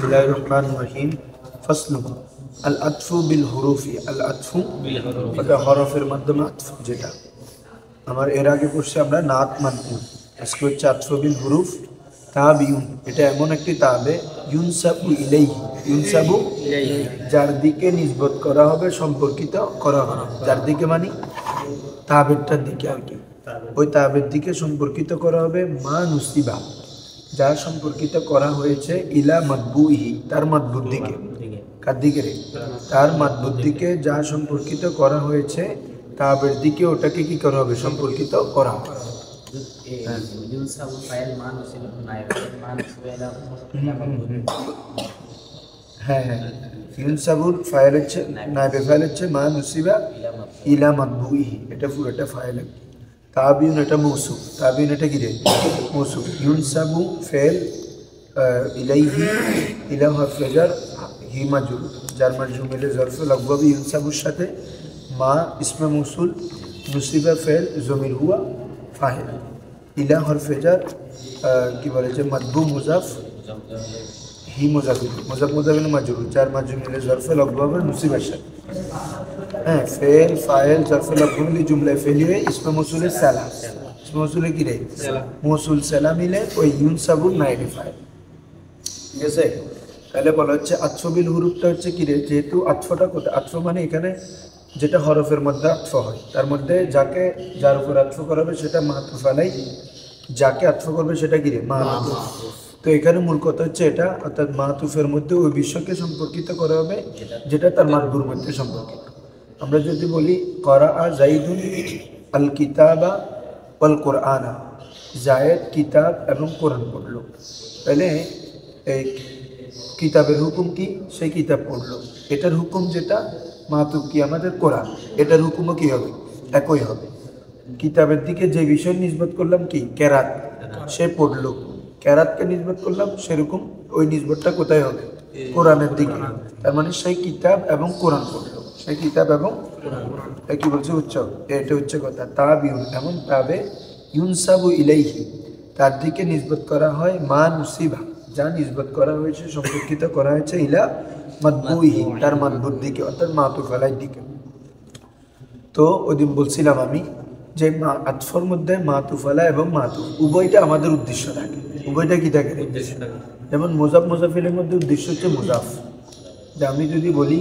বিসমিল্লাহির রহমানির রহিম। ফাসলু আল আতফু বিল হুরুফি। আল আতফু এটা হরফের মাধ্যমে আতফ, যেটা আমার এর আগে পড়ছি আমরা নাত মানকুন। আজকে হচ্ছে আতফু বিল হুরুফ তাবিউন। এটা এমন একটি তাবে ইউনসাবু ইলাইহি, ইউনসাবু যার দিকে নিসবত করা হবে, সম্পর্কিত করা হবে। যার দিকে মানে তাবেরটার দিকে আর কি, ওই তাবের দিকে সম্পর্কিত করা হবে। মা নুসিবা যা সম্পর্কিত করা হয়েছে, ইলা মাতবুইহি তার মাতবুর দিকে। কার দিকে রে? তার মাতবুর দিকে যা সম্পর্কিত করা হয়েছে তাবের দিকে ওটাকে কি করা হবে? সম্পর্কিত করা হবে। হ্যাঁ হ্যাঁ, ইউনসাবুল ফাইল হচ্ছে, নাইবে ফাইল হচ্ছে মা নুসিবা ইলা মাতবুইহি, এটা পুরোটা ফাইল। তাবিউন এটা মৌসুফ, তাবিউন এটা কি রে? মৌসুফ। ইউনসাবু ফেল, ইলাইহি ইলা হরফ জার, হি মাজরুর, যার মাজরুর মিলে জরফে লাগবে ইউনসাবুর সাথে মা ইসমে মৌসুল, নুসিবা ফেল, জমির হুয়া ফাইল, ইলা হরফ জার কি বলে যে মাতবু মুজাফ, হি মুজাফির, মুজাফ মুজাফির মাজরুর, যার মাজরুর মিলে জরফে লাগবে নুসিবার সাথে। হ্যাঁ, ফেল ফাইল জরফে লাগবে মিলে জুমলায় ফেলিয়ে ইসমে মৌসুলের সালা, ইসমে মৌসুলে কি রে? মৌসুল সালা মিলে ওই ইউনসাবুর নাইবে ফাইল। ঠিক আছে, তাহলে বলা হচ্ছে আতফু বিল হুরুফটা হচ্ছে কি রে? যেহেতু আতফটা কোথায়? আতফ মানে এখানে যেটা হরফের মধ্যে আতফ হয়, তার মধ্যে যাকে যার উপর আতফ করা হবে সেটা মাতুফ আলাই, যাকে আতফ করবে সেটা কি রে? মাতুফ। তো এখানে মূল কথা হচ্ছে এটা, অর্থাৎ মাতুফের মধ্যে ওই বিষয়কে সম্পর্কিত করা হবে যেটা তার মাতবুর মধ্যে সম্পর্কিত। আমরা যদি বলি করা জাইদুন আল কিতাবা ওয়াল কোরআনা, জায়েদ কিতাব এবং কোরআন পড়লো, তাহলে এই কিতাবের হুকুম কি? সেই কিতাব পড়লো, এটার হুকুম যেটা মাতুব কি আমাদের কোরআন, এটার হুকুমও কি হবে? একই হবে। কিতাবের দিকে যে বিষয় নিসবত করলাম কি? কেরাত, সে পড়লো, কেরাতকে নিসবত করলাম, সেরকম ওই নিসবতটা কোথায় হবে? কোরআনের দিকে। তার মানে সেই কিতাব এবং কোরআন পড়লো, সেই কিতাব এবং কি বলছে? উচ্চ, এটা হচ্ছে কথা। তাবিউন এমন তাবে ইউনসাবু ইলাইহি তার দিকে নিসবত করা হয়, মা নুসিবা যা নিসবত করা হয়েছে, সম্পর্কিত করা হয়েছে, ইলা মাতবুইহি তার মাতবুর দিকে, অর্থাৎ মাতুফ আলাইহির দিকে। তো ওই দিন বলছিলাম আমি যে আতফর মধ্যে মাতুফ আলা এবং মাতুফ উভয়টা আমাদের উদ্দেশ্য থাকে। উভয়টা কি থাকে? যেমন মুজাফ মুজাফিলের মধ্যে উদ্দেশ্য হচ্ছে মুজাফ। যে আমি যদি বলি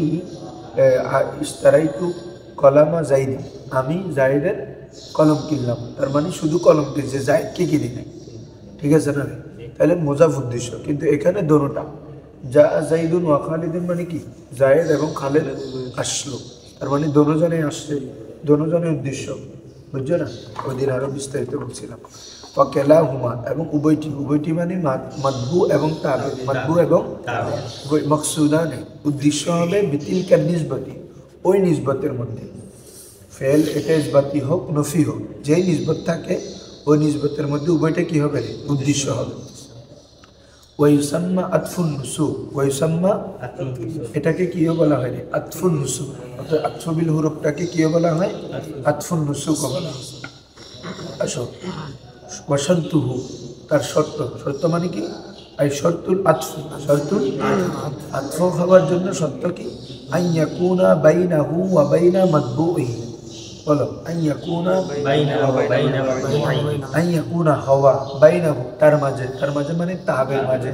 ইশতারাইতু কলামা জাইদি, আমি জাইদের কলম কিনলাম, তার মানে শুধু কলম কিনছে, জাইদকে কিনি নাই। ঠিক আছে না? তাহলে মুজাফ উদ্দেশ্য। কিন্তু এখানে দোনোটা, যা জাইদুন ওয়া খালিদুন মানে কি? জায়েদ এবং খালেদ আসলো, তার মানে দোনোজনে আসছে, দোনোজনের উদ্দেশ্য। বুঝছো না? ওই দিন আরো বিস্তারিত বলছিলাম। ওয়াকেলা হুমা এবং উভয়টি, উভয়টি মানে মাতবু এবং তাবে, মাতবু এবং মকসুদা নেই, উদ্দেশ্য হবে বিতিলকার নিসবতি, ওই নিসবতের মধ্যে। ফেল এটা ইসবাতি হোক নফি হোক, যেই নিসবত থাকে ওই নিসবতের মধ্যে উভয়টা কি হবে? উদ্দেশ্য হবে। ওয়াইসাম্মা আতফুন নুসু, ওয়াইসাম্মা এটাকে কি বলা হয়? আতফুন নুসু। অর্থাৎ আতফু বিল হুরুফটাকে কি বলা হয়? আতফুন নুসু বলা হয়। আসো ওয়াশারতুহু তার শর্ত, শর্ত মানে কি? আই শর্তুল আতফু, শর্তুল আতফ হওয়ার জন্য শর্ত কি? আন ইয়াকুনা বাইনাহু ওয়া বাইনা মাতবুইহি। বলো আন ইয়াকুনা আন ইয়াকুনা হওয়া বাইনাহু তার মাঝে, তার মাঝে মানে তাবের মাঝে,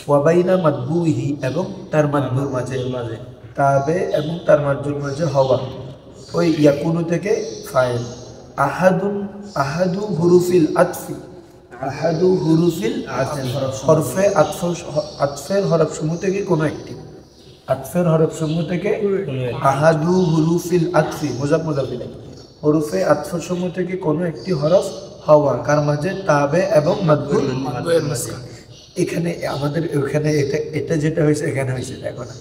ওয়া বাইনা মাতবুইহি এবং তার মাতবুর মাঝে, তাবে এবং তার মাতবুর মাঝে হওয়া। ওই ইয়াকুনু থেকে ফাইল। আহাদুন আহাদু হুরুফিল আতফি, আহাদু হুরুফিল হরফে আতফ, আতফের হরফসমূহ থেকে কোনো একটি, আতফের হরফসমূহ থেকে আহাদু হুরুফিল আতফি মুজাফ মুজাফিল, হরফে আতফসমূহ থেকে কোনো একটি হরফ হওয়া, কার মাঝে? তাবে এবং মাতবুর। এখানে আমাদের ওখানে এটা এটা যেটা হয়েছে এখানে হয়েছে, দেখো না,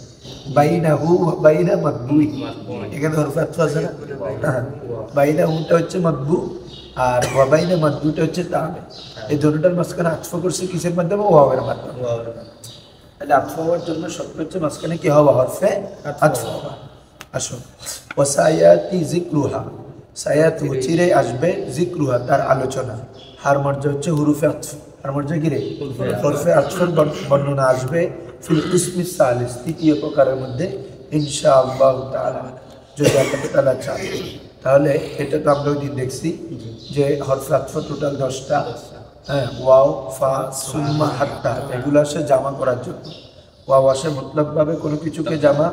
বাইনা হু বাইনা মাতবুই, এখানে হরফে আতফ আছে না? বাইনা হুটা হচ্ছে মাতবু আর ওয়াবাইনা মাতবুটা হচ্ছে তাবে। এই দুটোটার মাঝখানে আতফ করছে কিসের মাধ্যমে? ওয়াবের মাধ্যমে। তাহলে আতফ হওয়ার জন্য শর্ত হচ্ছে মাঝখানে কি হওয়া? হরফে আতফ হওয়া। আসো ওয়াসায়াতি যিকরুহা, সায়াতু চিরে আসবে, যিকরুহা তার আলোচনা, হার মর্যা হচ্ছে হুরুফে আতফ, হার মর্যা কি রে? হরফে আতফের বর্ণনা আসবে, ফিল কিসমি সালিস, তৃতীয় প্রকারের মধ্যে ইনশাআল্লাহ তাআলা, যদি আল্লাহ তাআলা চান। তাহলে এটা তো আমরা ওই দিন দেখছি যে হরফে আতফ টোটাল 10টা। হ্যাঁ, ওয়াও, ফা, সুম্মা, হাত্তা এগুলো আসে জামা করার জন্য। ওয়াও আসে মুতলাকভাবে কোনো কিছুকে জামা,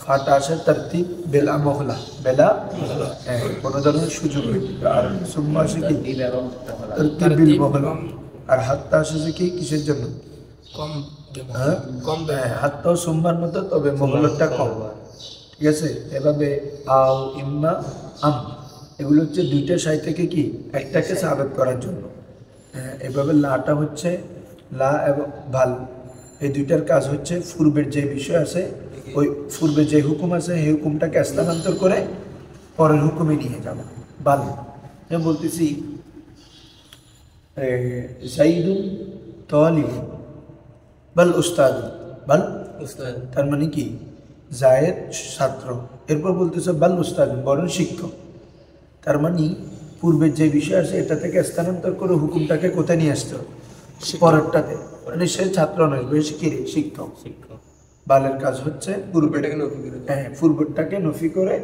ফাটা আসে তারতিব বেলা মহলা, বেলা কোনো ধরনের সুযোগ নেই। আর সুম্মা আসে কি তারতিব বিল মহলা। আর হাত্তা আসে কি কিসের জন্য? কম হ্যাঁ, হাত্তাও সুম্মার মতো, তবে মহলতটা কম। ঠিক আছে, এভাবে আও, ইম্মা, আম এগুলো হচ্ছে দুইটা সাই থেকে কি একটাকে সাবেক করার জন্য। এভাবে লাটা হচ্ছে লা এবং ভাল, এই দুইটার কাজ হচ্ছে পূর্বের যে বিষয় আছে, ওই পূর্বে যে হুকুম আছে সেই হুকুমটাকে স্থানান্তর করে পরের হুকুমে নিয়ে যাওয়া। বাল আমি বলতেছি জাইদুন তালিবুন বাল উস্তাদুন, বাল উস্তাদ তার মানে কি জায়েদ ছাত্র, এরপর বলতেছে বাল উস্তাদুন বরং শিক্ষক। তার মানে পূর্বের যে বিষয় আছে এটা থেকে স্থানান্তর করে হুকুমটাকে কোথায় নিয়ে আসতে হবে? পরেরটাতে। মানে সে ছাত্র নয়, বেশি কি শিক্ষক। বালের কাজ হচ্ছে পূর্বেরটাকে নফি করে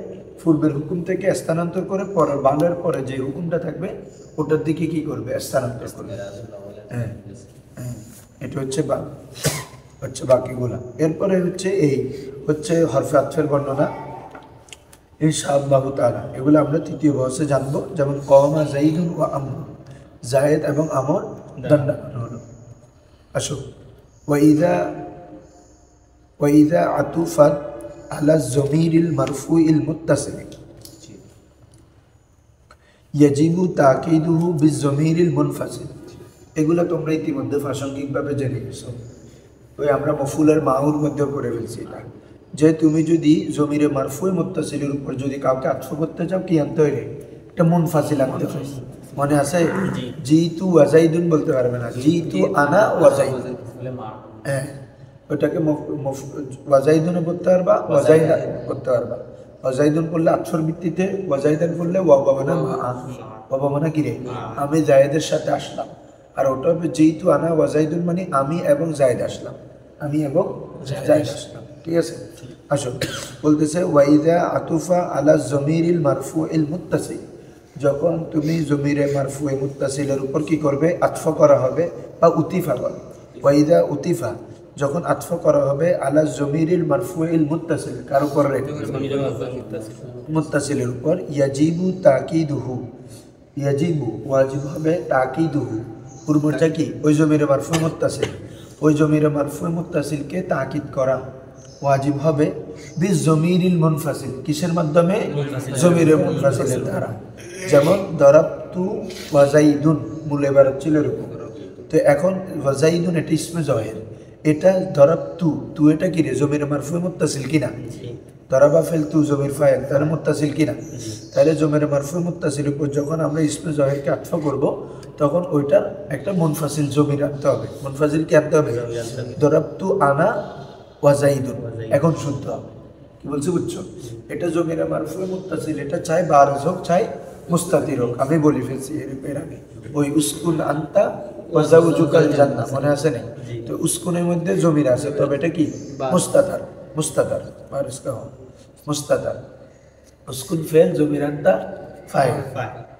পূর্বের হুকুম থেকে স্থানান্তর করে পরের বালের পরে যে হুকুমটা থাকবে ওটার দিকে কি করবে? স্থানান্তর করবে। হ্যাঁ হ্যাঁ, এটা হচ্ছে বাল, হচ্ছে বাকিগুলা। এরপরে হচ্ছে এই হচ্ছে হরফে আতফের বর্ণনা ইনশাআল্লাহ তাআলা, এগুলো আমরা তৃতীয় বর্ষে জানবো। যেমন কওমা জাইদুন ওয়া আমর, জায়েদ এবং আমর দণ্ডানো হলো। আসো, ওয়াইদা আতুফাত আলা জমিরিল মারফুইল মুত্তাসিল ইয়াজিবু তাকিদুহু বিজমিরিল মুনফাসিল। এগুলো তোমরা ইতিমধ্যে প্রাসঙ্গিকভাবে জেনে গেছো। ওই আমরা মফুলের মাহুর মধ্যে পড়ে ফেলছি এটা, যে তুমি যদি জমিরে মারফুই মুত্তাসিলের উপর যদি কাউকে আতফ করতে চাও কি আনতে হইলে একটা মুনফাসিল আনতে হয়। মনে আছে? জিতু ওয়াজাইদুন বলতে পারবে না, জিতু আনা ওয়াজাইদুন। হ্যাঁ, ওটাকে ওয়াজাইদুনে পড়তে পারবা, ওয়াজাইদা করতে পারবা। ওয়াজাইদুন করলে আতফের ভিত্তিতে, ওয়াজাইদান করলে ওয়াবা মানে বাবা মানে কি রে, আমি জায়েদের সাথে আসলাম। আর ওটা হবে যেহেতু আনা ওয়াজাইদুন মানে আমি এবং জায়েদ আসলাম, আমি এবং জায়েদ আসলাম। ঠিক আছে, আসো বলতেছে ওয়াইদা আতুফা আলা জমিরিল মারফুইল মুত্তাসিল, যখন তুমি জমিরে মারফুই মুত্তাসিলের উপর কি করবে? আতফ করা হবে বা উতিফা করবে। ওয়াইদা উতিফা, যখন আতফ করা হবে আলা জমিরিল মারফুইল মুত্তাসিল, কার উপর রে? মুত্তাসিলের উপর। ইয়াজিবু তাকিদুহু, ইয়াজিবু ওয়াজিব হবে, তাকিদুহু পূর্বটা কি? ওই জমিরে মারফুই মুত্তাসিল, ওই জমিরে মারফুই মুত্তাসিলকে তাকিদ করা ওয়াজিব হবে বিজ জমিরিল মুনফাসিল, কিসের মাধ্যমে? জমিরে মুনফাসিলের দ্বারা। যেমন দরাবতু ওয়াজাইদুন, মূল এবার ছিল এরকম। তো এখন ওয়াজাইদুন এটা ইসমে জহের, এটা দরাবতু, তু এটা কি রে? জমিরে মারফুই মুত্তাসিল কিনা? দরাবা ফেল তু জমির ফাইল, তাহলে মুত্তাসিল কিনা? তাহলে জমিরে মারফুই মুত্তাসিল উপর যখন আমরা ইসমে জহেরকে আতফ করব তখন ওইটার একটা মুনফাসিল জমির আনতে হবে। মুনফাসিল কি আনতে হবে? দরাবতু আনা ওয়াজাইদুন, এখন শুদ্ধ হবে। কি বলছি বুঝছো? এটা জমিরে মারফুই মুত্তাসিল, এটা চাই বারজ হোক চাই মুস্তাতির হোক। আমি বলি ফেলছি এর আগে, ওই উসকুন আনতা ওয়াজাউজুকাল জান্নাহ, মনে আছে না? তো উসকুনের মধ্যে জমির আছে, তবে এটা কি? মুস্তাতার, মুস্তাতার বারজ কা মুস্তাতার। উসকুন ফেল, জমির আনতা ফাইল।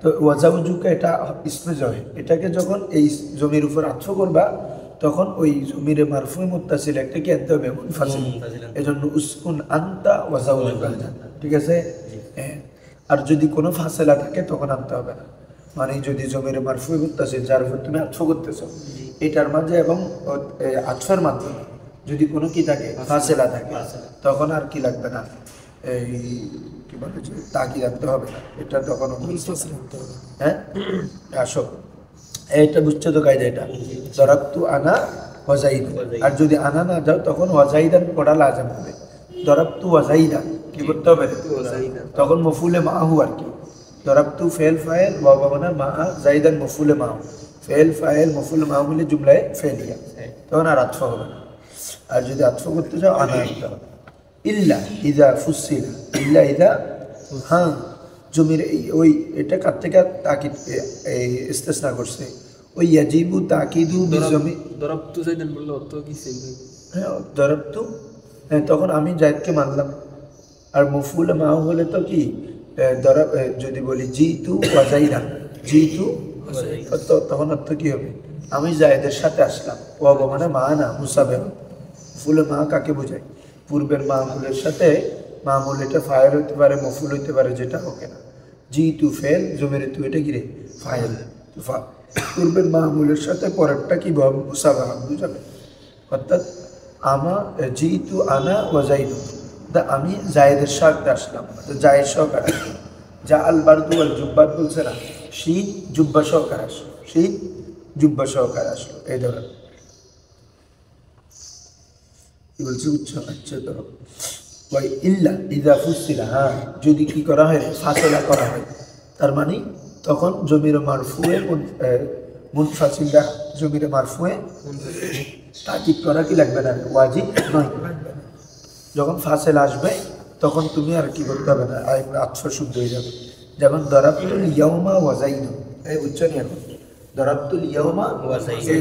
তো ওয়াজাউজুকা এটা ইসমে জহির, এটাকে যখন এই জমির উপর আতফ করবা তখন ওই জমিরে মারফুই মুত্তাসিল একটা কি আনতে হবে? মুনফাসিল। এজন্য উসকুন আনতা ওয়াজাউজুকাল জান্নাহ। ঠিক আছে? আর যদি কোনো ফাসেলা থাকে তখন আনতে হবে না। মানে যদি জমিরে মারফুই মুত্তাসিল যার উপর তুমি আতফ করতেছো এটার মাঝে এবং আতফের মাধ্যমে যদি কোনো কি থাকে? ফাসেলা থাকে, তখন আর কি লাগবে না, এই কি বলে যে তাকি রাখতে হবে না, এটা তখন হ্যাঁ। আসো, এটা বুঝছো তো কায়দা? এটা দরাবতু আনা ওয়াজাইদ, আর যদি আনা না যাও তখন ওয়াজাইদান পড়া লাজাম হবে। দরাবতু ওয়াজাইদান কি করতে হবে? তখন মফুলে মাহু আর কি। দরাবতু ফেল ফাইল ওয়া বানা মা জাইদান মফুলে মাহু, ফেল ফাইল মফুলে মাহু মিলে জুমলায় ফেলিয়া, তখন আর আতফ হবে না। আর যদি আতফ করতে যাও আনা আনতে হবে। ইল্লা ইদা ফুসিলা, ইল্লা ইদা, হ্যাঁ জমির ওই এটা কার থেকে তাকিদ ইস্তেসনা করছে? ওই ইয়াজিবু তাকিদু বিজমি, দরাবতু জাইদান বললো তো কি হ্যাঁ দরবতু, হ্যাঁ তখন আমি জায়েদকে মানলাম। আর মফুল মাহু হলে তো কি দরব, যদি বলি জিতু ওয়াজাইদা, জিতু তো তখন অর্থ কি হবে? আমি জায়েদের সাথে আসলাম। ওয়াবা মানে মা না, মুসাবে। ফুলে মা কাকে বোঝায়? পূর্বের মামুলের সাথে, মামুল এটা ফায়েল হতে পারে, মফুল হতে পারে, যেটা হোক না। জিতু ফেল, জমির তু এটা কি রে? ফায়েল। পূর্বের মামুলের সাথে পরেরটা কি মুসাবা বুঝাবে। অর্থাৎ জিতু আনা ওয়াজাইদু, আমি জায়েদের সাথে আসলাম, জায়েদ সহকার আসলো। যা আল বারদু আল জুব্বাত বলছে না, শীত জুব্বা সহকার আসলো, শীত জুব্বা সহকার আসলো। এই ধরনের কি বলছে বুঝছো? আচ্ছা ধরো ওই ইল্লা ইদা ফুসিলা, হ্যাঁ যদি কি করা হয়, ফাসলা করা হয়, তার মানে তখন জমির মারফুয়ে মুনফাসিলা, জমির মারফুয়ে তাকিদ করা কি লাগবে না, ওয়াজিব নয়। যখন ফাসেল আসবে তখন তুমি আর কি করতে হবে না, আতফ শুদ্ধ হয়ে যাবে। যেমন দরাবতুল ইয়াউমা ওয়াজাইদুন, এই বুঝছেন? এখন দরাবতুল ইয়াউমা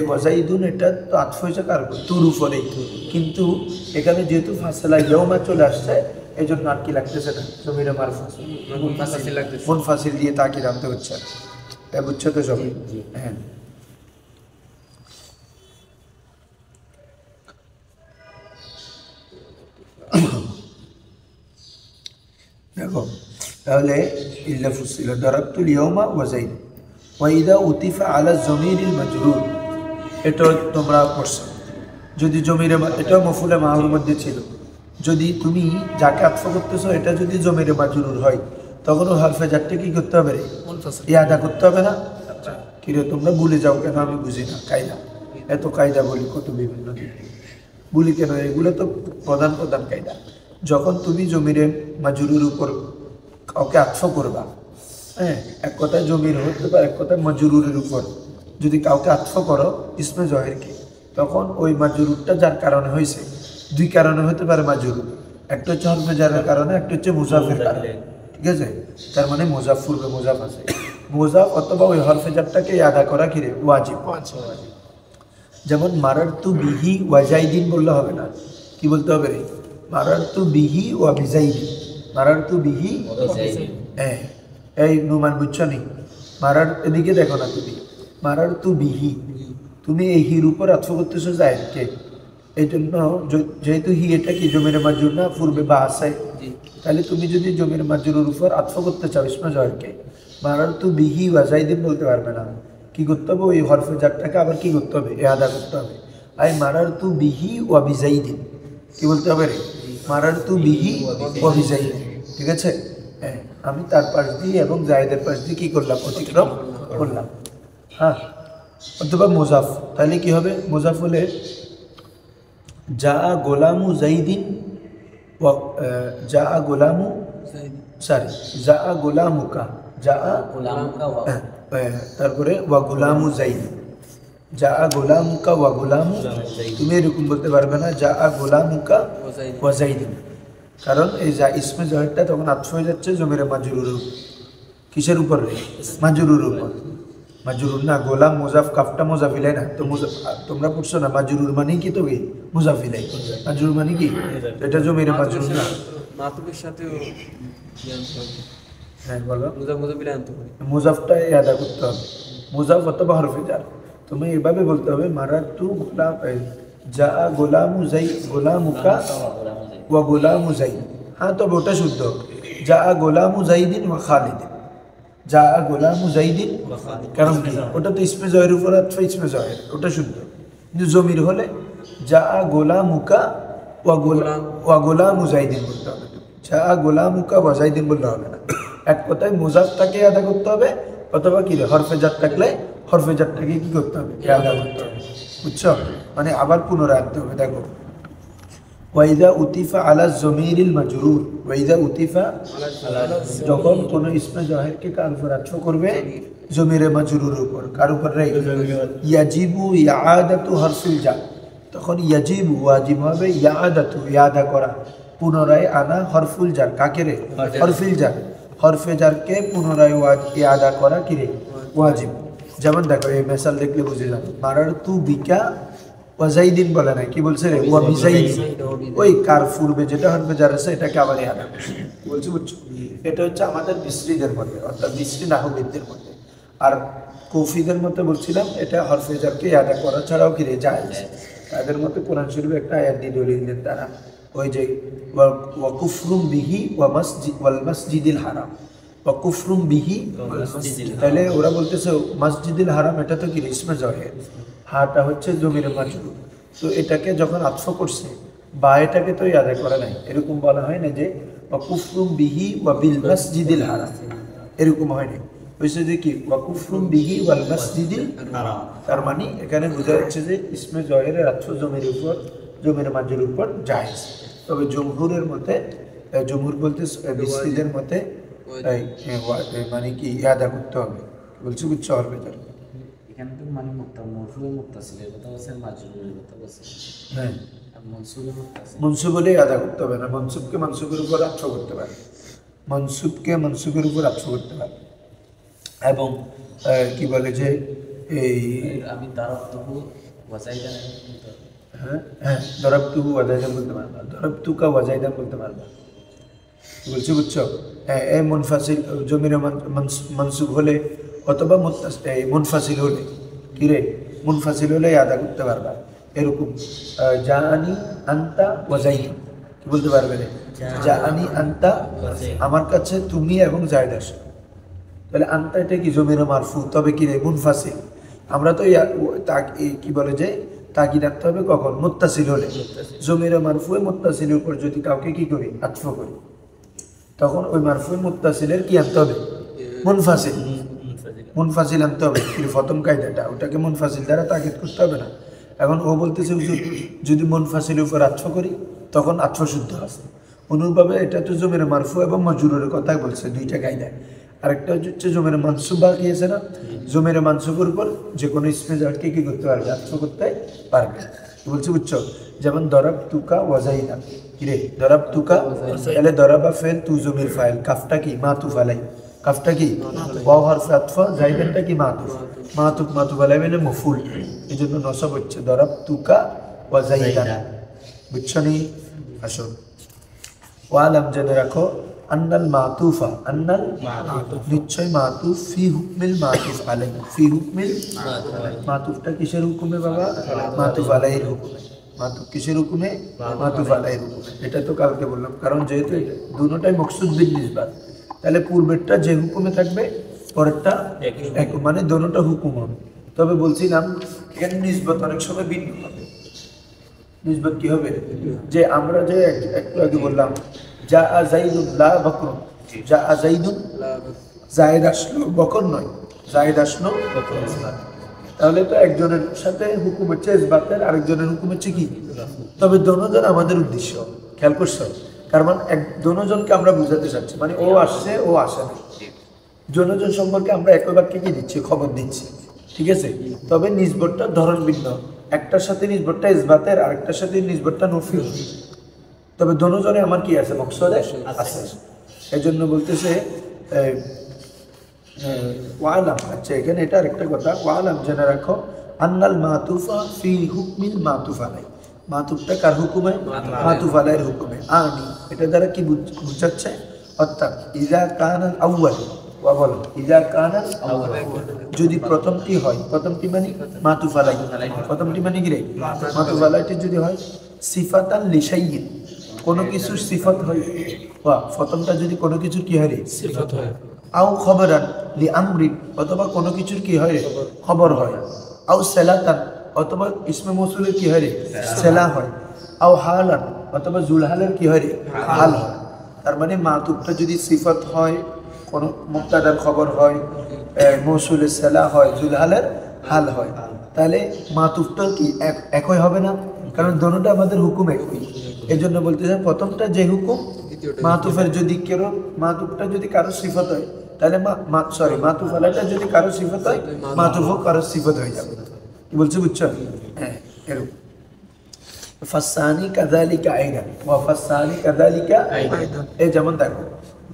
ওয়াজাইদুন, এটা তো আতফ হয়েছে কার উপর? তুর উপরেই। কিন্তু এখানে যেহেতু ফাসেলা ইয়াউমা চলে আসছে, এই জন্য আর কি লাগতেছে না, জমিরে মারফু মুনফাসিল দিয়ে তাকিদ আনতে হচ্ছে। এটা বুঝছো তো সবাই? হ্যাঁ। দেখো তাহলে ইল্লা ফুসিলা দরাবতুল ইয়াউমা ওয়াজাইদ ওয়াইদা উতিফা আলা জমিরিল মাজরুর, এটা তোমরা পড়ছো। যদি জমিরে, এটাও মফুলে মাহুর মধ্যে ছিল, যদি তুমি যাকে আতফ করতেছো এটা যদি জমিরে মাজরুর হয়, তখন ওই হরফে জারটা কি করতে হবে? ইয়াদা করতে হবে না? কিরে তোমরা ভুলে যাও কেন? আমি বুঝি না কায়দা, এত কায়দা বলি কত বিভিন্ন দিক বলি কেন, এগুলো তো প্রধান প্রধান কায়দা। যখন তুমি জমিরে মাজরুর উপর কাউকে আতফ করবা, হ্যাঁ এক কথায় জমির হতে পারে, এক কথায় মাজরুরের উপর যদি কাউকে আতফ করো ইসমে জহেরকে, তখন ওই মাজরুরটা যার কারণে হয়েছে, দুই কারণে হতে পারে মাজরুর, একটা হচ্ছে হরফে জারের কারণে, একটা হচ্ছে মুজাফের কারণে, ঠিক আছে? তার মানে মোজাফ পূর্বে মোজাফ আছে, মোজাফ অথবা ওই হরফে জারটাকে আদা করা কিরে ওয়াজিব। যেমন মারার তু বিহি ওয়াজাইদিন বললে হবে না, কি বলতে হবে রে? মারার তু বিহি ওয়া বিজাইদিন, মারার তু বিহি, হ্যাঁ এই নুমান বুঝছো নি? মারার এদিকে দেখো না, তুমি মারার তু বিহি, তুমি এই হির উপর আতফ করতেছো জায়েদকে, এই জন্য যেহেতু হি এটা কি জমির মাজরুর না, পূর্বে বা আছে, তাহলে তুমি যদি জমির মাজরুর উপর আতফ করতে চাও ইসমে জহেরকে, মারার তু বিহি ওয়াজাইদিন বলতে পারবে না, কি করতে হবে? ওই হরফে জারটাকে আবার কি করতে হবে? আদা করতে হবে। আই মারার তু বিহি ওয়া বিজাইদিন, কি বলতে হবে রে? মারার তু বিহি ওয়া বিজাইদিন, ঠিক আছে? হ্যাঁ আমি তার পাশ দিয়ে এবং জায়েদের পাশ দিয়ে কি করলাম? অতিক্রম করলাম। হ্যাঁ অথবা মোজাফ, তাহলে কি হবে? মোজাফ হলে যা গোলামু জাইদিন, যা গোলামু, সরি যা গোলামুকা, যা তারপরে ওয়া গোলামু জাইদিন, যা গোলামুকা ওয়া গোলামু, তুমি এরকম বলতে পারবে না যা গোলামুকা ওয়া জাইদিন, কারণ এই যা ইসমে জহেরটা তখন আতফ হয়ে যাচ্ছে জমিরে মাজরুর। কিসের উপর রে? মাজরুর উপর। মাজরুর না, গোলাম মুজাফ, কাফটা মুজাফিলাই না তো, তোমরা পড়ছো না মাজরুর মানে কি? তো কি মুজাফিলাই, মাজরুর মানে কি? এটা জমিরে মাজরুর না, মাতুবের সাথেও হ্যাঁ বলো, মুজাফটা আদা করতে হবে, মুজাফ অথবা হরফে জার। তুমি এভাবে বলতে হবে মারার তু গোলাম, যা গোলামু জাই, গোলামুকা ওয়া গোলামু জাইদ, হ্যাঁ তবে ওটা শুদ্ধ, যা গোলামু জাইদিন ওয়া খালিদিন, যা গোলামু জাইদিন, কারণ কি ওটা তো ইসমে জহের উপর আতফ, ইসমে জহের, ওটা শুদ্ধ। কিন্তু জমির হলে যা গোলামুকা ওয়া গোলামু জাইদিন বলতে হবে, যা গোলামুকা ওয়া জাইদিন বললে হবে না। এক কথায় মুজাফটাকে আদা করতে হবে, অথবা কি হরফে জার থাকলে হরফে জারটাকে কি করতে হবে? আদা করতে হবে, বুঝছো? মানে আবার পুনরায় আনতে হবে। দেখো ওয়াইদা উতিফা আলা জমিরিল মাজরুর, ওয়াইদা উতিফা, যখন কোনো ইসমে জহেরকে কার উপর আতফ করবে? জমিরে মাজরুরের উপর। কার উপর রে? ইয়াজিবু ইয়াদাতু হরফিল জার, তখন ইয়াজিবু ওয়াজিব হবে, ইয়াদাতু ইয়াদা করা, পুনরায় আনা হরফুল জার, কাকে রে? হরফিল জার, হরফে জারকে পুনরায় ইয়াদা করা কি রে? ওয়াজিব। যেমন দেখো এই মেসাল দেখলে বুঝে যাবে, মারার তু বিকা ওয়াজাইদিন বলে না, কি বলছে রে? ওয়া বিজাইদিন। ওই কার পূর্বে যেটা হরফে জার আছে এটাকে আবার আদা করছে। বলছি বুঝছো? এটা হচ্ছে আমাদের মিসরিদের মধ্যে, অর্থাৎ মিসরি নাহবিদদের মধ্যে। আর কৌফিদের মধ্যে বলছিলাম এটা হরফে জারকে আদা করা ছাড়াও কি রে জায়েজ। তাদের মধ্যে কোরআন শরীফে একটা আয়াত দিয়ে দলিল দেন তারা, ওই যে ওয়া কুফরুম বিহি ওয়া ওয়াল মাসজিদিল হারাম, ওয়া কুফরুম বিহি। তাহলে ওরা বলতেছে মসজিদুল হারাম, এটা তো কি ইসমে জাহের, হাটা হচ্ছে জমির মাজরুর। তো এটাকে যখন আতফ করছে বা এটাকে তো আদায় করে নাই, এরকম বলা হয় না যে ওয়া কুফরুম বিহি ওয়া বিল মাসজিদিল হারাম, এরকম হয় না। হয়েছে যে কি ওয়া কুফরুম বিহি ওয়াল মাসজিদিল হারাম, তার মানে এখানে বোঝা যাচ্ছে যে ইসমে জাহেরের আতফ জমির উপর, জমির মাজরুর উপর জায়েজ। তবে জমহুরের মতে, জমহুর বলতে বিসরিদের মতে মানে কি আদা করতে হবে। বলছি বুঝছো? হবে তার এখানে তো মানে মরফুয়ে মুত্তাসিলের কথা বলছে, মাজরুরের কথা বলছে। হ্যাঁ, আর মনসুবে মুত্তাসিল, মনসুব হলেই আদা করতে হবে না, মনসুবকে মনসুবের উপর আত্ম করতে পারে, মনসুবকে মনসুবের উপর আত্ম করতে পারে। এবং কি বলে যে এই আমি দারাবতুহু ওয়াজাইদান, হ্যাঁ হ্যাঁ, দরাবতুহু ওয়াজাইদান বলতে পারবা, দরাবতুকা ওয়াজাইদান বলতে পারবা। বলছি বুঝছো? হ্যাঁ, এ মুনফাসিল জমিরে মনসুব হলে অথবা মুনফাসিল হলে, কিরে মুনফাসিল হলে আদা করতে পারবা। এরকম জাআনি আনতা ওয়াজাইদ, কি বলতে পারবে রে? জাআনি আনতা, আমার কাছে তুমি এবং জায়েদ আসো। তাহলে আনতা এটা কি জমিরে মারফু, তবে কি রে মুনফাসিল। আমরা তো কি বলে যে তাকিদ রাখতে হবে কখন? মুত্তাসিল হলে। জমিরে মারফুয়ে মুত্তাসিলের উপর যদি কাউকে কি করি? আতফ করি, তখন ওই মারফুয়ে মুত্তাসিলের কি আনতে হবে? মুনফাসিল, মুনফাসিল আনতে হবে। কিন্তু প্রথম কায়দাটা ওটাকে মুনফাসিল দ্বারা তাকিদ করতে হবে না। এখন ও বলতেছে যদি মুনফাসিলের উপর আতফ করি তখন আতফ শুদ্ধ আছে। অনুরূপভাবে এটা তো জমির মারফু এবং মজরুরের কথাই বলছে, দুইটা কায়দা। আরেকটা হচ্ছে জমির মানসুব বাকি আছে না, জমির মানসুবের উপর যে কোনো ইসমে জাটকে কি করতে পারবে? আতফ করতে পারবে। বলছি বুঝছো? যেমন দরাব তুকা ওয়াজাইদা, কিরে দরাব তুকা, তাহলে দরাবা ফেল, তু জমির ফাইল, কাফটা কি? মাতুফ আলাই, কাফটা কি? ওয়াও হরফে আতফা, জাইদানটা কি? মাতুফ, মাতুফ মাতুফ আলাই মানে মফুল, এই জন্য নসব হচ্ছে দরাব তুকা ওয়াজাইদা। বুঝছো নি? আসো ওয়ালাম, জেনে রাখো আন্নাল মাতুফা, আন্নাল নিশ্চয় মাতুফ ফি হুকমিল মাতুফ আলাই, ফি হুকমিল মাতুফটা কিসের হুকুমে বাবা? মাতুফ আলাইহির হুকুমে। মাতুফ কিসের হুকুমে? মাতুফ আলাইহির হুকুমে। এটা তো কালকে বললাম, কারণ যেহেতু দুটোটাই মকসুদ বিল নিসবাত, তাহলে পূর্বেরটা যে হুকুমে থাকবে পরেরটা এক, মানে দুটোটা হুকুম হবে। তবে বলছিলাম এখানে নিসবত অনেক সময় ভিন্ন হবে। নিসবত কি হবে? যে আমরা যে একটু আগে বললাম যা জাইদুন লা বকর, যা জাইদুন, জায়েদ আসলো, বকর নয়, জায়েদ আসলো বকর। তাহলে তো একজনের সাথে হুকুম হচ্ছে ইসবাতের, আরেকজনের হুকুম হচ্ছে কি? তবে দোনোজন আমাদের উদ্দেশ্য, খেয়াল করছো? কারণ দোনোজনকে আমরা বুঝাতে চাচ্ছি, মানে ও আসছে ও আসে না, দোনোজন সম্পর্কে আমরা একই বাক্যে কি দিচ্ছি? খবর দিচ্ছি, ঠিক আছে? তবে নিসবতটা ধরন ভিন্ন, একটার সাথে নিসবতটা ইসবাতের, আরেকটার সাথে নিসবতটা নফি। তবে দোনোজনে আমার কি আছে? মকসদে আছে। এই জন্য বলতেছে ওয়ালাম। আচ্ছা, এখানে এটা আরেকটা কথা, ওয়ালাম জেনে রাখো আন্নাল মাতুফা ফি হুকমিল মাতুফ আলাই, মাতুফটা কার হুকুমে? মাতুফ আলাইয়ের হুকুমে। আনি এটা দ্বারা কি বুঝাচ্ছে? অর্থাৎ ইজা কানাল আউয়াল, ওয়া বলো ইজা কানাল আউয়াল, যদি প্রথমটি হয়, প্রথমটি মানে মাতুফ আলাই, প্রথমটি মানে কি রে? মাতুফ আলাইটি যদি হয় সিফাতান লিশাইয়িন, কোনো কিছুর সিফাত হয়, ওয়া প্রথমটা যদি কোনো কিছুর কি হয় রে? সিফাত হয়। আও খবরান লি আমরিন, অথবা কোনো কিছুর কি হয় রে? খবর হয়। আও সেলাতান, অথবা ইসমে মৌসুলের কি হয় রে? সেলা হয়। আও হালান, অথবা জুলহালের কি হয় রে? হাল হয়। তার মানে মাতুবটা যদি সিফাত হয়, কোনো মুক্তাদার খবর হয়, মৌসুলের সেলা হয়, জুলহালের হাল হয়, তাহলে মাতুবটা কি একই হবে না? কারণ দোনোটা আমাদের হুকুম একই। এই জন্য বলতে চাই প্রথমটা যে হুকুম, মাতুফের যদি কেউ মাতুফটা যদি কারো সিফত হয়, তাহলে মাতুফ আলাইটা যদি কারো সিফত হয়, মাতুফও কারো সিফত হয়ে যাবে। কি বলছি বুঝছো? হ্যাঁ, এরকম। ফাসানি কাযালিকা আইদান, ওয়া ফাসানি কাযালিকা আইদান। এই যেমন দেখো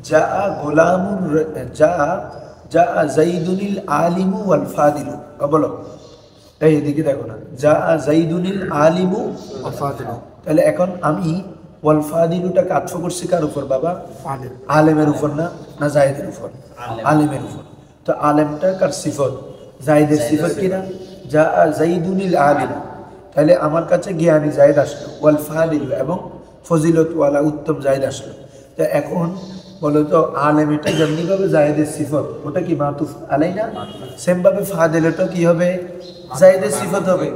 জা গোলামুর, জা জাইদুনিল আলিমু ওয়াল ফাদিলু, বলো এই এদিকে দেখো না, যা জাইদুনিল আলিমু ওয়াল ফাদিলু। তাহলে এখন আমি ওয়াল ফাদিলুটাকে আতফ করছি কার উপর বাবা? আলেমের উপর না, না জায়েদের উপর? আলেমের উপর। তো আলেমটা কার সিফত? জায়েদের সিফত কিনা? যা জাইদুনিল আলিম, তাহলে আমার কাছে জ্ঞানী জায়েদ আসলো, ওয়াল ফাদিলু এবং ফজিলতওয়ালা উত্তম জায়েদ আসলো। তো এখন বলো তো, আলেম এটা যেমনিভাবে জায়েদের সিফত, ওটা কি মাতুফ আলাই না? সেমভাবে ফাদিলটা কি হবে? জায়েদের সিফত হবে।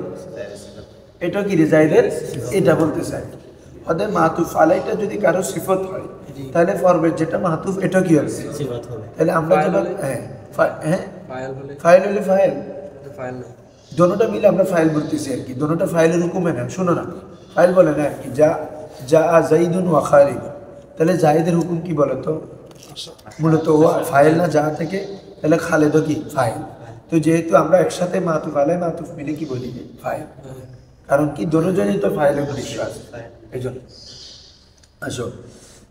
এটা কি রে জায়েদের? এটা বলতে চাই। অতএব মাতুফ আলাইটা যদি কারো সিফত হয়, তাহলে ফরবের যেটা মাতুফ এটা কি হবে? সিফাত হবে। তাহলে আমরা যেটা হ্যাঁ ফাইল হলে ফাইল হলে ফাইল, ফাইল না। দোনোটা মিলে আমরা ফাইল বলতেছি আর কি, দোনোটা ফাইলের হুকুমে না। শোনো না, ফাইল বলে না আর কি, যা যা জাইদুন ওয়া খালিদ। তাহলে জায়েদের হুকুম কি বলো তো? মূলত ও ফাইল না যা থেকে, তাহলে খালেদও কি ফাইল। তো যেহেতু আমরা একসাথে মাতুফ আলাই মাতুফ মিলে কি বলি? ফাইল। কারণ কি দোনোজনই তো ফাইলের উদ্দেশ্য আছে, এই জন্য। আসো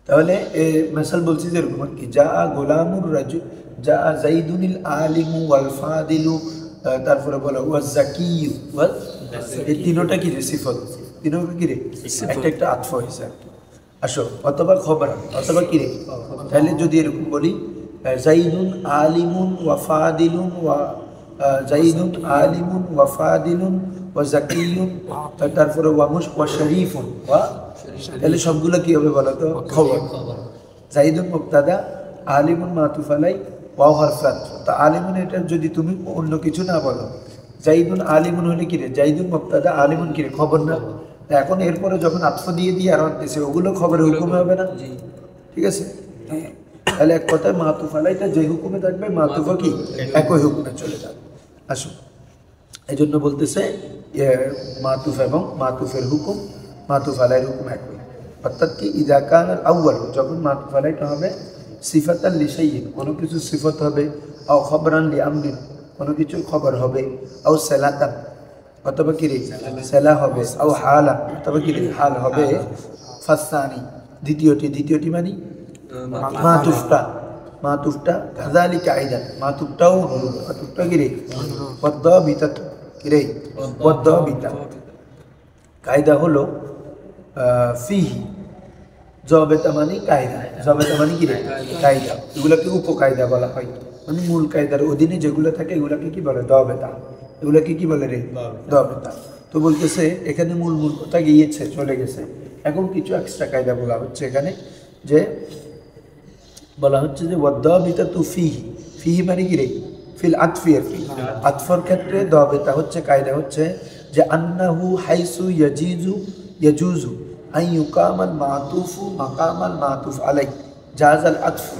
তাহলে মেসাল বলছি যেরকম আর কি, যা গোলামুর রাজু, যা জাইদুনিল আলিমু ওয়াল ফাদিলু, তারপরে বলো ওয়াজ জাকিয়ু, এই তিনোটা কি রে? সিফত। তিনোটা কি রে? একটা একটা আতফ হয়েছে আর কি। আসো, অথবা খবর, অথবা কি রে? তাহলে যদি এরকম বলি, জাইদুন আলিমুন ওয়া ফাদিলুন ওয়া জাইদুন আলিমুন ওয়া ফাদিলুন ওয়া জাকিয়ুন, তারপরে ওয়া শরীফুন ওয়া, তাহলে সবগুলো কি হবে বলো তো? খবর। জাইদুন মুবতাদা, আলিমুন মাতুফ আলাই, ওয়াও হারফ আতফ। তা আলিমুন এটা যদি তুমি অন্য কিছু না বলো, জাইদুন আলিমুন হলে কি রে? জাইদুন মুবতাদা, আলিমুন কি রে? খবর না? তা এখন এরপরে যখন আতফ দিয়ে দিয়ে আর দিছে, ওগুলো খবরের হুকুমে হবে না? ঠিক আছে, হ্যাঁ। তাহলে এক কথায় মাতুফ আলাইটা যে হুকুমে থাকবে, মাতুফও কি একই হুকুমে চলে যাবে। আসো, এই জন্য বলতেছে মাতুফ এবং মাতুফের হুকুম, মাতুফ আলাইয়ের হুকুম একই। অর্থাৎ কি ইযা কানাল আউয়াল, যখন মাতুফ আলাইটা হবে সিফাতান লিশাইইন, কোনো কিছু সিফত হবে, আও খবরান লিআমরিন, কোনো কিছু খবর হবে, আও সালাতান, অথবা কি রে? সালা হবে, আও হালান, অথবা কি রে? হাল হবে। ফাসানি, দ্বিতীয়টি মানে মাতুফটা কাযালিকা আইদান, মাতুফটাও হলো, মাতুফটা কি রে? ওয়াদ্দাবিতা, কি রে? ওয়াদ্দাবিতা, কায়দা হলো ফিহি, জবেতা মানে কায়দা, জবেতা মানে কি রে? কায়দা। এগুলোকে উপকায়দা বলা হয়, মানে মূল কায়দার অধীনে যেগুলো থাকে এগুলোকে কি বলে? দবেতা। এগুলোকে কি বলে রে? দবেতা। তো বলতেছে এখানে মূল কথা গিয়েছে, চলে গেছে, এখন কিছু এক্সট্রা কায়দা বলা হচ্ছে এখানে, যে বলা হচ্ছে যে ওয়াদ্দাবিতা তু ফিহি, ফিহি মানে কি রে? ফিল আতফি আর কি। আতফার ক্ষেত্রে দবেতা হচ্ছে, কায়দা হচ্ছে যে আন্নাহু হাইসু ইয়াজুজু আন ইউকামাল মাতুফু মাকামাল মাতুফ আলাই জাযাল আতফু।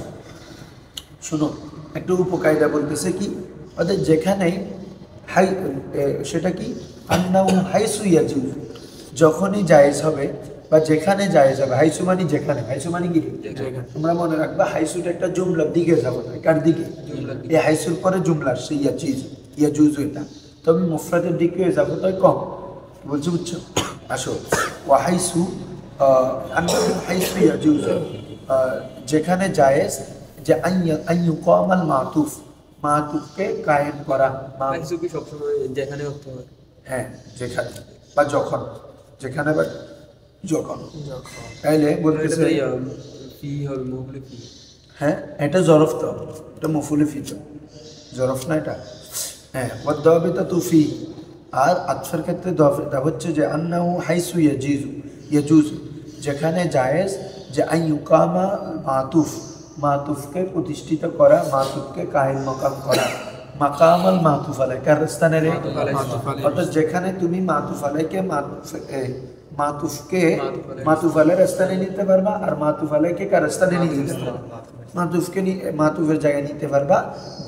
শুনো, একটু উপকায়দা বলতেছে কি, অর্থাৎ যেখানেই সেটা কি? আন্নাহু হাইসু ইয়াজুজু, যখনই জায়েজ হবে বা যেখানে জায়েজ হবে। হাইসু মানে যেখানে, হাইসু মানে কি? তোমরা মনে রাখবা, হাইসুটা একটা জুমলার দিকে যাবো, কার দিকে? এই হাইসুর পরে জুমলা আসছে, ইয়াজুজু এটা, তবে মুফরাদের দিকে যাবো তো কম বলছি, বুঝছো? আসো, ওয়াহাইসু আন্নাহু হাইসু ইয়াজুজু, যেখানে জায়েজ, যে আন ইউকামাল মাতুফ, মাতুফকে কায়েম করা। কি সবসময় যেখানে হতে হয়? হ্যাঁ, যেখানে বা যখন, যেখানে বা যখন। তাইলে বলতেছে ফি হবে মফুলে ফি। হ্যাঁ, এটা জরফ, তো এটা মফুলে ফি, তো জরফ না এটা। হ্যাঁ, ওয়াদ্দাবিতা তু ফি। আর আতফের ক্ষেত্রে দফা হচ্ছে যে আন্নাহু হাইসু ইয়াজুজু, যেখানে জায়েজ, যে আন ইউকামা মাতুফ, মাতুফকে প্রতিষ্ঠিত করা, মাতুফকে কায়েম মাকাম করা। মাকামাল মাতুফ আলাই, কার স্থানে রে? অর্থাৎ যেখানে তুমি মাতুফ আলাইকে মাতুফকে মাতুফ আলাইয়ের স্থানে নিতে পারবা, আর মাতুফ আলাইকে কার স্থানে নিতে পারবা? মাতুফকে মাতুফের জায়গায় নিতে পারবা,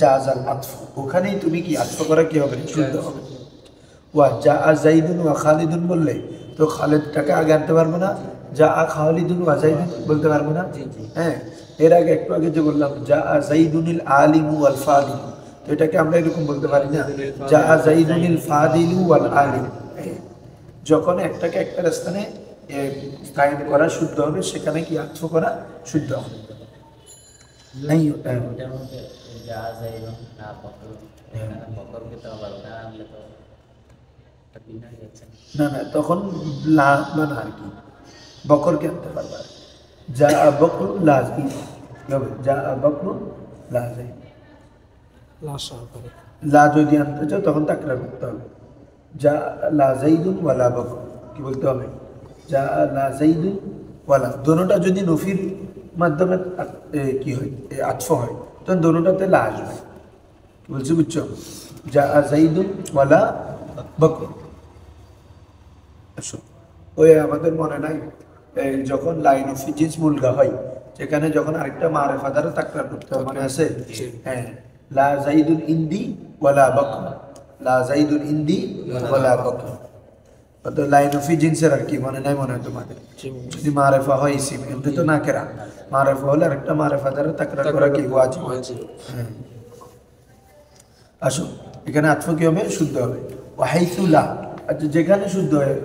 জাযাল আতফ, ওখানেই তুমি কি আতফ করা কি হবে? শুদ্ধ হবে। ওয়া যা জাইদুন ওয়া খালিদুন বললে তো খালিদটাকে আগে আনতে পারবো না, যা খালিদুন ওয়া জাইদুন বলতে পারবো না? হ্যাঁ, এর আগে একটু আগে যে বললাম যা জাইদুনিল আলিমু ওয়াল ফাদিল, তো এটাকে আমরা এরকম বলতে পারি না, যা জাইদুনিল ফাদিলু ওয়াল আলিম। যখন একটাকে একটা স্থানে কায়েম করা শুদ্ধ হবে, সেখানে কি আতফ করা শুদ্ধ হবে। নাই যেমন যা যাইদুন না বকর, বকরকে তো আবার না আনলে তো বিনা যাচ্ছে না না, তখন লা মানে আর কি বকরকে আনতে পারবে আর কি। যা বকরুন লা যাইদ হবে, যা বকরুন লা যাইদ। লা যদি আনতে চাও তখন তাকরার করতে হবে, যা লা যাইদুন ওয়ালা বকর, কি বলতে হবে, যা লা যাইদুন ওয়ালা। দোনোটা যদি নফির মাধ্যমে কি হয়, আতফ হয়, তখন দোনোটাতে লা আসবে। কি বলছি বুঝছো, যা যাইদুন ওয়ালা বকর। আসো, ওই আমাদের মনে নাই যখন লাইন অফ ফিজিক্স মুলগা হয়, সেখানে যখন আরেকটা মারেফা দ্বারা তাকরার করতে হয়, মনে আছে? হ্যাঁ, লা যাইদুন ইন্দি ওয়ালা বকর, লা যাইদুন ইন্দি ওয়ালা বকর। তো লাইন অফ ফিজিক্সের আর কি মনে নাই, মনে হয় তোমাদের? যদি মারেফা হয় ইসিম, এমনি তো না কেরা, মারেফা হলে আরেকটা মারেফা দ্বারা তাকরার করা কি ওয়াজিব। হ্যাঁ, আসো, এখানে আতফ কি হবে, শুদ্ধ হবে। ওয়াহাইসু লা, আচ্ছা যেখানে শুদ্ধ হয়,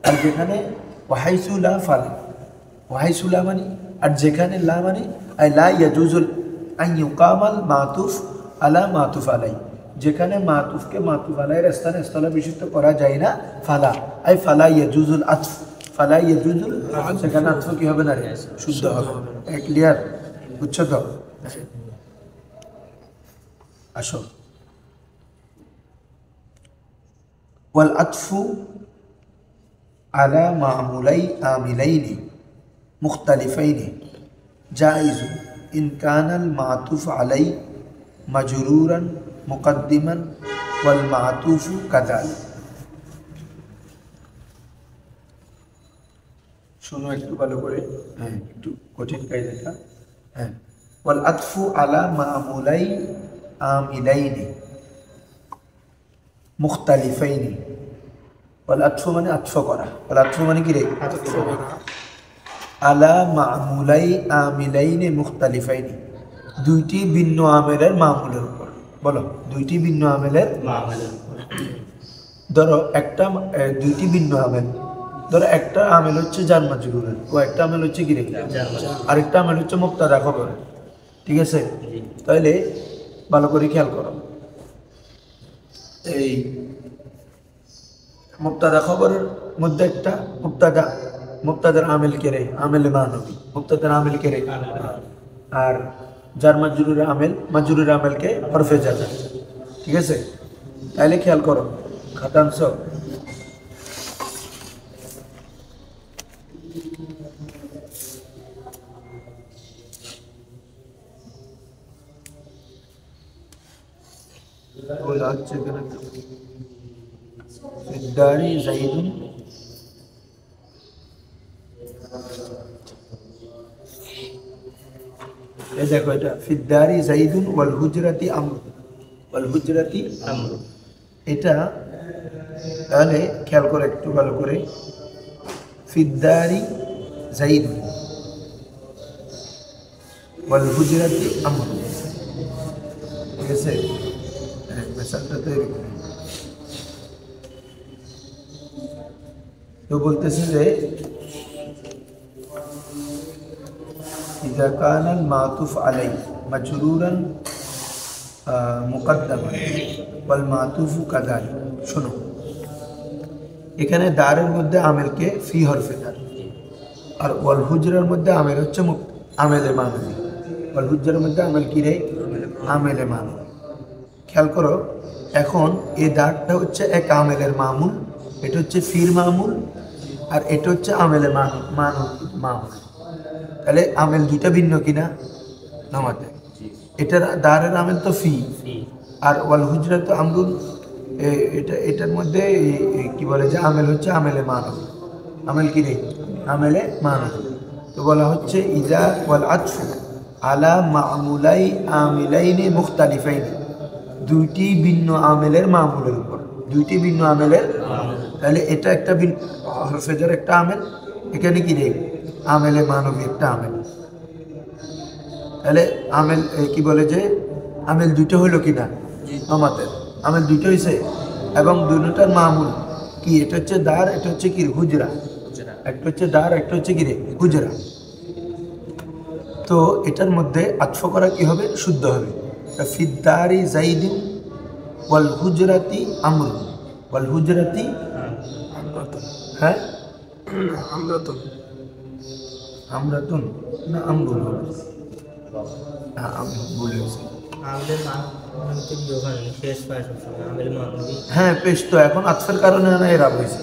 আর যেখানে ওয়াহাইসু লা ফালা, ওয়াহাইসু লা মানে, আর যেখানে লা মানে আই লা ইয়াজুজুল আন ইউকামাল মাতুফ আলা মাতুফ আলাই, যেখানে মাতুফকে মাতুফ আলাইয়ের স্থানে স্থলাভিষিক্ত করা যায় না, ফালা আই ফালা ইয়াজুজুল আতফ, ফালা ইয়াজুজুল, সেখানে আতফ কি হবে না রে, শুদ্ধ হবে। ক্লিয়ার, বুঝছো তো? আসো, والعطف على معمولي عاملين مختلفين جائز إن كان المعطوف عليه مجرورا مقدما والمعطوف كذلك। শুনো একটু ভালো করে, হ্যাঁ একটু কঠিন কায়দাটা। হ্যাঁ, والعطف على معمولي عاملين মুখতালিফাইনি, ওয়াল আতফু মানে আতফ করা, ওয়াল আতফু মানে কি রে, আলা মামুলাই আমিলাইনি মুখতালিফাইনি, দুইটি ভিন্ন আমেলের মামুলের উপর। বলো, দুইটি ভিন্ন আমেলের মামুলের উপর। ধরো একটা দুইটি ভিন্ন আমেল, ধরো একটা আমেল হচ্ছে জার মাজরুরের, ও একটা আমেল হচ্ছে কি রে, আরেকটা আমেল হচ্ছে মুবতাদা খবরের, ঠিক আছে? তাহলে ভালো করে খেয়াল করো, এই মুবতাদা খবরের মধ্যে একটা মুবতাদার আমেল কে রে, আমেলে মানবী, মুবতাদার আমেল কে রে, আর যার মাজরুরের আমেলকে হরফে জার, ঠিক আছে? তাহলে খেয়াল করো, খাতাংশ বলা হচ্ছে এখানে, ফিদ্দারি যাইদুন, এই দেখো এটা ফিদ্দারি যাইদুন ওয়াল হুজরাতি আমর, ওয়াল হুজরাতি আমর, এটা তাহলে খেয়াল করে একটু ভালো করে, ফিদ্দারি যাইদুন ওয়াল হুজরাতি আমর, ঠিক আছে? মেসালটা তৈরি করে তো বলতেছে যে ইযা কানাল মাতুফ আলাই মাজরুরান মুকদ্দামান ওয়াল মাতুফু কাযালিক। শোনো, এখানে দারের মধ্যে আমেলকে ফি হরফে দার, আর ওয়াল হুজরার মধ্যে আমেল হচ্ছে আমেলে মানবী, ওয়াল হুজরার মধ্যে আমেল কি রে, আমেলে মানবী। খেয়াল করো, এখন এই দাগটা হচ্ছে এক আমেলের মামুল, এটা হচ্ছে ফির মামুল, আর এটা হচ্ছে আমেলে মামুল। তাহলে আমেল দুইটা ভিন্ন কিনা নামাতে, এটার দারের আমেল তো ফি, আর ওয়াল হুজরা তো আমরুল, এটার মধ্যে কি বলে যে আমেল হচ্ছে আমেলে মানব, আমেল কি রে, আমেলে মানব। তো বলা হচ্ছে ইজা ওয়াল আতফু আলা মামুলাই আমিলাইনি মুখতালিফাইনি, দুইটি ভিন্ন আমেলের মামুলের উপর, দুইটি ভিন্ন আমেলের, তাহলে এটা একটা হরফে জার একটা আমেল, এখানে কি রে, আমেলে মানবী একটা আমেল। তাহলে আমেল কি বলে যে আমেল দুটো হইলো কিনা, আমাদের আমেল দুটো হয়েছে, এবং দুটোটার মামুল কি, এটা হচ্ছে দার, এটা হচ্ছে কি হুজরা, একটা হচ্ছে দার, একটা হচ্ছে কি রে হুজরা। তো এটার মধ্যে আতফ করা কি হবে, শুদ্ধ হবে। ফিদ্দারি যাইদিন ওয়াল হুজরাতি আমরুন, ওয়াল হুজরাতি হ্যাঁ আমরা তো আমরাতুন না আমরুন হবে। হ্যাঁ আমি বলে গেছি। আমাদের মানবিক দোকান শেষ পায় সবসময় আমাদের মানবিক হ্যাঁ পেশ তো এখন আতফের কারণে না এরা হয়েছে।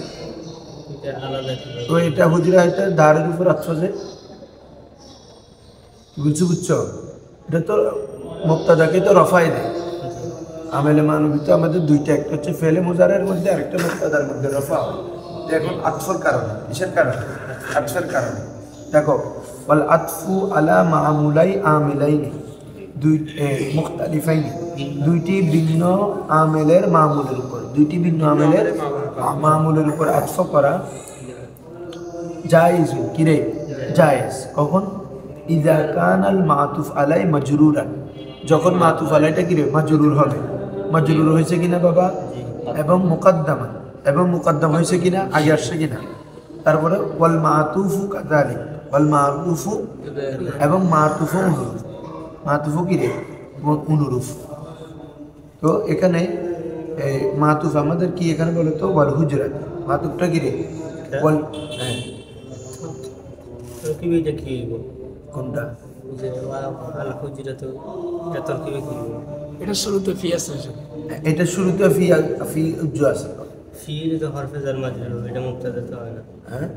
এটা আলাদা কি তো এটা হুজরা এটা দাঁড়ের উপর আতফ আছে, বুঝছো? এটা তো মুক্তাদাকে তো রফাই দেয়। আমেলে মানবী তো আমাদের দুইটা, একটা হচ্ছে ফেলে মুজারের মধ্যে, আরেকটা মুক্তাদার মধ্যে রফা হয়। তো এখন আতফের কারণে, কিসের কারণে? আতফের কারণে। দেখো ওয়াল আতফু আলা মামুলাই আমিলাইনি, দুই মুখতালিফাইনি, দুইটি ভিন্ন আমেলের মামুলের উপর, দুইটি ভিন্ন আমেলের মামুলের উপর আতফ করা জায়েজ। কিরে জায়েজ কখন? ইযা কানাল মাতুফ আলাই মাজরুরান, যখন মাতুফ আলাইটা কিরে মাজরুর হবে। মাজরুর হয়েছে কিনা বাবা? এবং মুকদ্দামা, এবং মুকদ্দাম হয়েছে কিনা, আগে আসছে কিনা। তারপরে ওয়াল মাতুফু কাযালিক, ওয়াল মাতুফু এবং মাতুফু অনুরূপ, মাতুফু কিরে অনুরূপ। তো এখানে মাতুফ আমাদের কি এখানে বলো তো? ওয়াল হুজরাত, মাতুফটা কিরে ওয়াল, হ্যাঁ তরকিবে এটা কি হইব? কোনটা? যে আল হুজরা তো এটা তরকিবে কি হইব? এটা শুরুতে ফি আছে। এটা শুরুতে ফি ফি উজ্জু আছে। ফিল তো হরফে জার মাজরুর, এটা মুক্তাদা তো হয় না। হ্যাঁ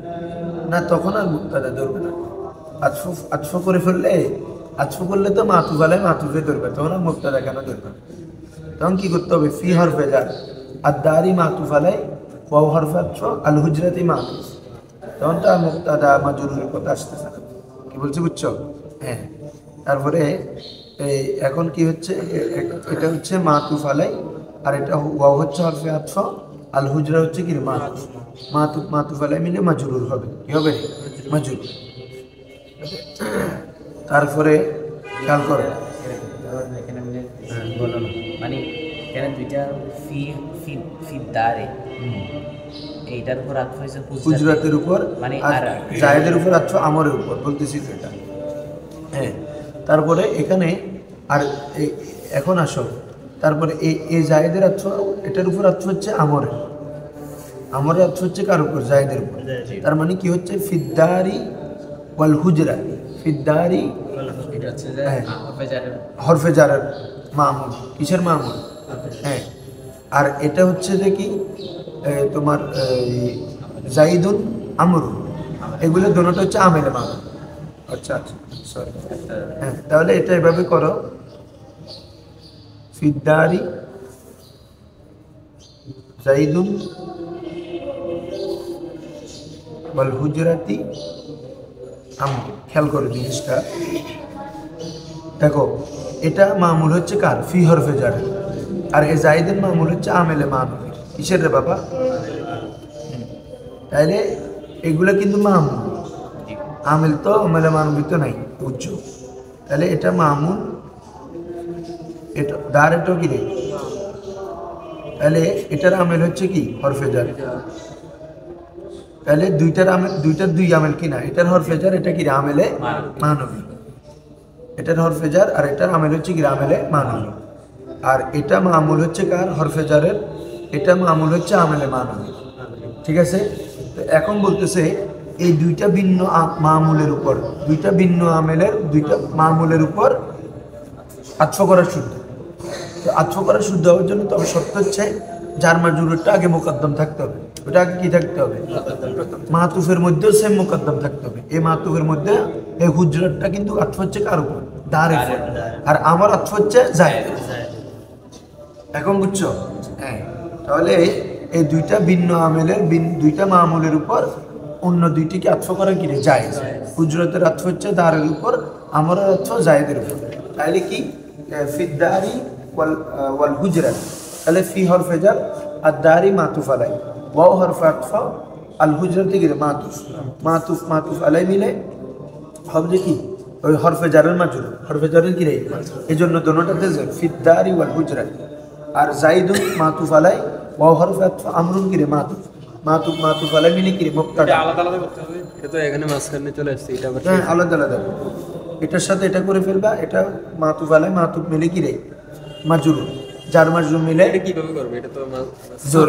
না, তখন আর মুক্তাদা ধরবে না। আতফ করে ফেললে, আতফ করলে তো মাতুফ আলাই মাতুফে ধরবে, তখন আর মুক্তাদা কেন ধরবে? তখন কি করতে হবে? ফি হরফে জার আর দারি মাতুফ আলাই ওয়াও হরফে আতফ আল হুজরাতি মাতুফ, তখন তো আর মুক্তাদা মাজরুরের কথা আসতেছে না। কি বলছি বুঝছো? হ্যাঁ। তারপরে এই এখন কি হচ্ছে? এটা হচ্ছে মাতুফ আলাই, আর এটা ওয়াও হচ্ছে হরফে আতফ, আল হুজরা হচ্ছে কি মাতুফ। মাতুফ মাতুফ আলাই মিলে মাজরুর হবে। কি হবে? মাজরুর। তারপরে খেয়াল করো, এখানে বলো না, মানে এখানে দুইটা ফি ফি ফি দারে এইটার উপর আতফ হয়েছে হুজরাতের উপর, মানে আর জায়েদের উপর আতফ আমরের উপর, বলতেছি তো এটা। হ্যাঁ তারপরে এখানে আর এখন আসো, তারপরে এই জায়েদের আতফ, এটার উপর আতফ হচ্ছে আমরের, আমরের আতফ হচ্ছে কার উপর? জায়েদের উপর। তার মানে কি হচ্ছে? ফিদ্দারি ওয়াল হুজরা, ফিদ্দারি এটা হচ্ছে যে হ্যাঁ। হরফে জারের হরফে জারের মামুল। কিসের মামুল? হ্যাঁ। আর এটা হচ্ছে যে কি তোমার জাইদুন আমরু, এগুলো দোনোটা হচ্ছে আমেলে মামুল। আচ্ছা আচ্ছা সরি। হ্যাঁ তাহলে এটা এভাবে করো, ফিদ্দারি জাইদুন ওয়াল হুজরাতি আমরু। খেয়াল করো জিনিসটা, দেখো এটা মামুল হচ্ছে কার? ফি হরফে জারের, আর এই জাইদের মামুল হচ্ছে আমেলে মানবীর। কিসের রে বাবা? তাইলে এগুলো কিন্তু মামুল, আমেল তো আমেলে মানবী তো নাই উচ্চ, তাহলে এটা মামুল, এটা দার, এটাও কি রে? তাহলে এটার আমেল হচ্ছে কি? হরফে জার। তাহলে দুইটার আমেল, দুইটার দুই আমেল কিনা, এটার হরফে জার, এটা কি রে? আমেলে মানবী। এটার হরফে জার আর এটার আমেল হচ্ছে কি? আমেলে মানবী। আর এটা মামুল হচ্ছে কার? হরফে জারের, এটা মামুল হচ্ছে আমেলে মানবী। ঠিক আছে? তো এখন বলতেছে এই দুইটা ভিন্ন মামুলের উপর, দুইটা ভিন্ন আমেলের দুইটা মামুলের উপর আতফ করা শুদ্ধ। তো আতফ করা শুদ্ধ হওয়ার জন্য তবে শর্ত হচ্ছে যার মাজরুরটা আগে মুকদ্দম থাকতে হবে। ওটা আগে কি থাকতে হবে? মাতুফের মধ্যেও সেম মুকদ্দম থাকতে হবে। এই মাতুফের মধ্যে এই হুজরাতটা কিন্তু আতফ হচ্ছে কার উপর? দারের উপর। আর আমার আতফ হচ্ছে জায়েদ। এখন বুঝছো? হ্যাঁ। তাহলে এই দুইটা ভিন্ন আমেলের দুইটা মামুলের উপর অন্য দুইটিকে আতফ করা কি রে? জায়েজ। হুজরাতের আতফ হচ্ছে দারের উপর, আমার আতফ জায়েদের উপর। তাহলে কি? ফিদ্দারি ওয়াল হুজরাত, তাহলে ফি হরফে জার আর দারি মাতুফ আলাই, ওয়াও হরফে আতফ, আল হুজরাত কি রে? মাতুফ। মাতুফ মাতুফ আলাই মিলে হবে কি? ওই হরফে জারের মাজরুর, হরফে জারের কি রে? এই জন্য দোনোটাতে ফিদ্দারি ওয়াল হুজরাত। আর জাইদুন মাতুফ আলাই ওয়াও হরফে আতফ আমরুন কি রে? মাতুফ। মাতুফ মাতুফ আলাই মিলে কি রে? মুক্তাদা। আলাদা আলাদা করতে হবে, এটা তো এখানে মাঝখানে চলে আসছে, এটা আবার হ্যাঁ আলাদা আলাদা, এটার সাথে এটা করে ফেলবা, এটা মাতুফ আলাই মাতুফ মিলে কি রে? মাজরুর, যার মাজরুর মিলে এটা কিভাবে করবে? এটা তো জোর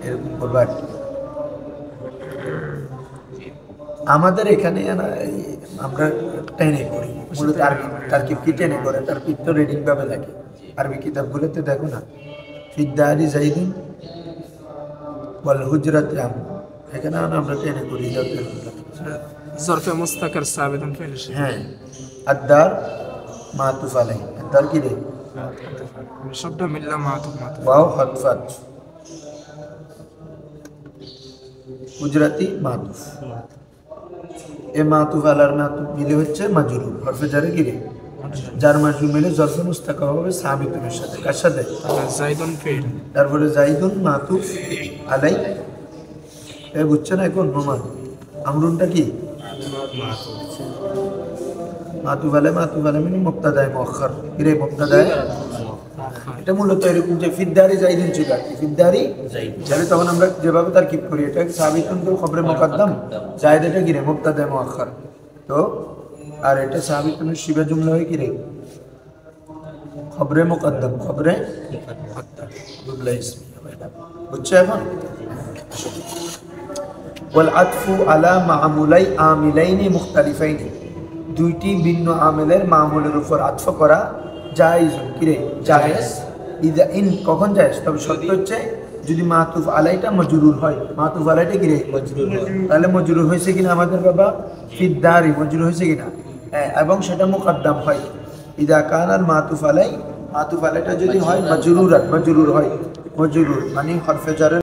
এরকম করবা আর কি। আমাদের এখানে আমরা টেনে করি মূলত তারকিব কি টেনে করে, তারকিব তো রিডিং ভাবে লাগে আরবি কিতাবগুলোতে দেখো না, ফিদ্দারি জাইদিন ওয়াল হুজরাতি আম, এখানে আমরা টেনে করি ظرف مستقر ثابت فعل الشيء হ্যাঁ। আদার মাতুফ আলাই, আদার কি রে شبه ملة معطوف ওয়াও হতফাত, হুজরাতি মাতুফ, এ মাতুফ আলার মাতুফ মিলে হচ্ছে মাজরুর হরফে জারে কি রে, যার মাজরুর মিলে জরফে মুস্তাকা হবে সাবিতুনের সাথে, কার সাথে, زيد فعل তারপরে জাইদুন মাতুফ আলাই, এ বুঝছে না এখন নোমান আমরুনটা কি মাতুফ আলাই মানে মুবতাদায়ে মুআখখার, কি রে মুবতাদায়ে, এটা মূলত এরকম যে ফিদ্দারি জাইদুন ছিল আর কি, ফিদ্দারি যাবে তখন আমরা যেভাবে তারকিব করি এটা সাবিতুন তো খবরে মুকদ্দম, জায়েদ এটা কি রে মুবতাদায়ে মুআখখার, তো আর এটা সাবিতুনের শিবা জুমলা হয় কি রে খবরে মুকদ্দম, খবরে জুমলা ইসমিয়া, বুঝছো এখন। ওয়াল আতফু আলা মা'মুলাই আমিলাইনি মুখতালিফাইনি, দুইটি ভিন্ন আমিলের মামুলের উপর আতফ করা জায়েজ, কি রে জায়েজ, ইদা ইন কখন জায়েজ, তবে শর্ত হচ্ছে যদি মাতুফ আলাইটা মজরুর হয়, মাতুফ আলাইটা কি রে মজরুর হয়, তাহলে মজরুর হয়েছে কিনা আমাদের বাবা ফিদ্দারি মজরুর হয়েছে কিনা, হ্যাঁ, এবং সেটা মুকদ্দম হয়, ইদা কানাল মাতুফ আলাইটা যদি হয় মজরুর হয়, মজরুর মানে হরফে জারের